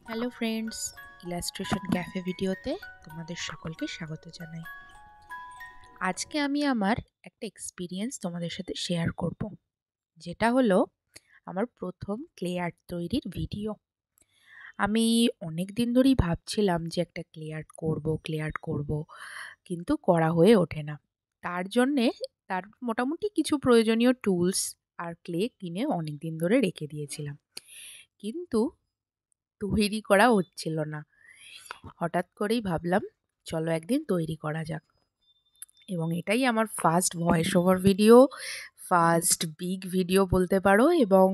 Hello friends, illustration cafe ভিডিওতে তোমাদের সকলকে স্বাগত জানাই। আজকে আমি আমার একটা এক্সপিরিয়েন্স তোমাদের সাথে শেয়ার করব, যেটা হলো আমার প্রথম ক্লে আর্ট তৈরির ভিডিও। আমি অনেক দিন ধরেই ভাবছিলাম যে একটা ক্লে আর্ট করব, কিন্তু করা হয়ে ওঠে না। তার জন্যে তার মোটামুটি কিছু প্রয়োজনীয় টুলস আর ক্লে কিনে অনেক দিন ধরে রেখে দিয়েছিলাম, কিন্তু তৈরি করা হচ্ছিল না। হঠাৎ করেই ভাবলাম চলো একদিন তৈরি করা যাক, এবং এটাই আমার first voice over video, first big video বলতে পারো, এবং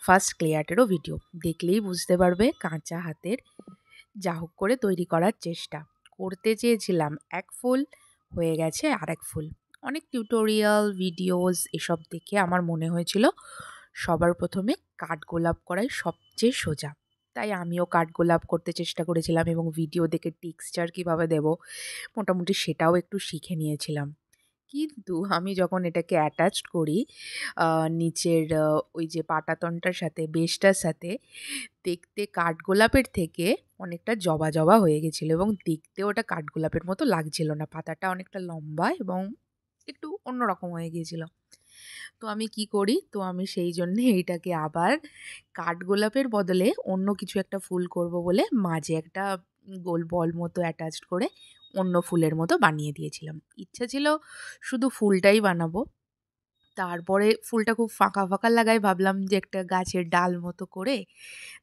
ফার্স্ট ক্লে আর্টেরও ভিডিও। দেখলেই বুঝতে পারবে কাঁচা হাতের যা হোক করে তৈরি করার চেষ্টা করতে চেয়েছিলাম। এক ফুল হয়ে গেছে আর এক ফুল। অনেক টিউটোরিয়াল ভিডিওস এসব দেখে আমার মনে হয়েছিল সবার প্রথমে কাঠগোলাপ করাই সবচেয়ে সোজা। তাই আমিও কাঠগোলাপ করতে চেষ্টা করেছিলাম, এবং ভিডিও দেখে টেক্সচার কীভাবে দেবো মোটামুটি সেটাও একটু শিখে নিয়েছিলাম। কিন্তু আমি যখন এটাকে অ্যাটাচড করি নিচের ওই যে পাটাতনটার সাথে, বেসটার সাথে, দেখতে কাঠগোলাপের থেকে অনেকটা জবা জবা হয়ে গেছিলো, এবং দেখতেও ওটা কাঠগোলাপের মতো লাগছিল না। পাতাটা অনেকটা লম্বা এবং একটু অন্যরকম হয়ে গিয়েছিল। তো আমি কি করি, তো আমি সেই জন্যে এইটাকে আবার কাঠগোলাপের বদলে অন্য কিছু একটা ফুল করব বলে মাঝে একটা গোল বল মতো অ্যাটাচড করে অন্য ফুলের মতো বানিয়ে দিয়েছিলাম। ইচ্ছা ছিল শুধু ফুলটাই বানাবো। তারপরে ফুলটা খুব ফাঁকা ফাঁকা লাগায় ভাবলাম যে একটা গাছের ডাল মতো করে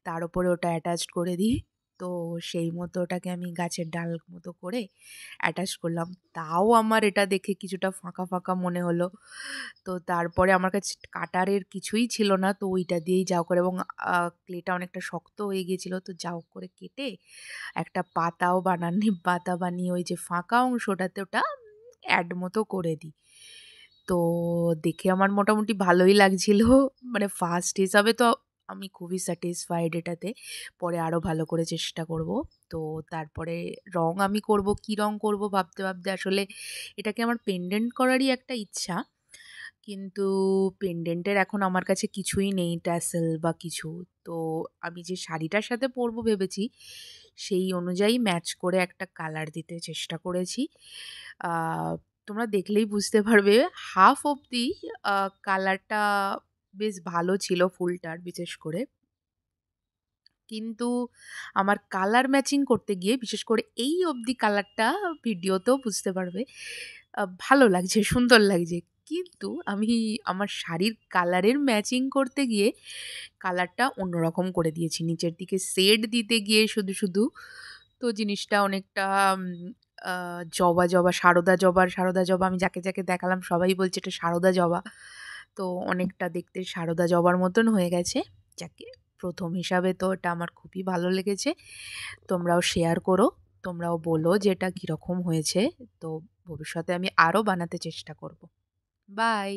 তার উপরে ওটা অ্যাটাচড করে দিই। তো সেই মতো ওটাকে আমি গাছের ডাল মতো করে অ্যাটাচ করলাম। তাও আমার এটা দেখে কিছুটা ফাঁকা ফাঁকা মনে হলো। তো তারপরে আমার কাছে কাটারের কিছুই ছিল না, তো ওইটা দিয়েই যাও করে, এবং ক্লেটা অনেকটা শক্ত হয়ে গিয়েছিল, তো যাও করে কেটে একটা পাতাও পাতা বানিয়ে ওই যে ফাঁকা অংশটাতে ওটা অ্যাড মতো করে দিই। তো দেখে আমার মোটামুটি ভালোই লাগছিল। মানে ফার্স্ট হিসাবে তো আমি খুবই স্যাটিসফাইড এটাতে। পরে আরও ভালো করে চেষ্টা করব। তো তারপরে রং আমি করব, কী রং করব ভাবতে ভাবতে আসলে এটাকে আমার পেন্ডেন্ট করারই একটা ইচ্ছা। কিন্তু পেন্ডেন্টের এখন আমার কাছে কিছুই নেই, ট্যাসেল বা কিছু। তো আমি যে শাড়িটার সাথে পরবো ভেবেছি, সেই অনুযায়ী ম্যাচ করে একটা কালার দিতে চেষ্টা করেছি। আ তোমরা দেখলেই বুঝতে পারবে হাফ অব্দি কালারটা বেশ ভালো ছিল ফুলটার বিশেষ করে। কিন্তু আমার কালার ম্যাচিং করতে গিয়ে বিশেষ করে এই অবধি কালারটা ভিডিওতেও বুঝতে পারবে ভালো লাগছে, সুন্দর লাগছে। কিন্তু আমি আমার শাড়ির কালারের ম্যাচিং করতে গিয়ে কালারটা অন্যরকম করে দিয়েছি। নিচের দিকে শেড দিতে গিয়ে শুধু তো জিনিসটা অনেকটা আ জবা, জবা, সারদা জবা আমি যাকে দেখালাম সবাই বলছে এটা সারদা জবা। তো অনেকটা দেখতে সারদা জবার মতন হয়ে গেছে। যাকে প্রথম হিসাবে তো এটা আমার খুবই ভালো লেগেছে। তোমরাও শেয়ার করো। তোমরাও বলো যে এটা কীরকম হয়েছে। তো ভবিষ্যতে আমি আরও বানাতে চেষ্টা করব। বাই।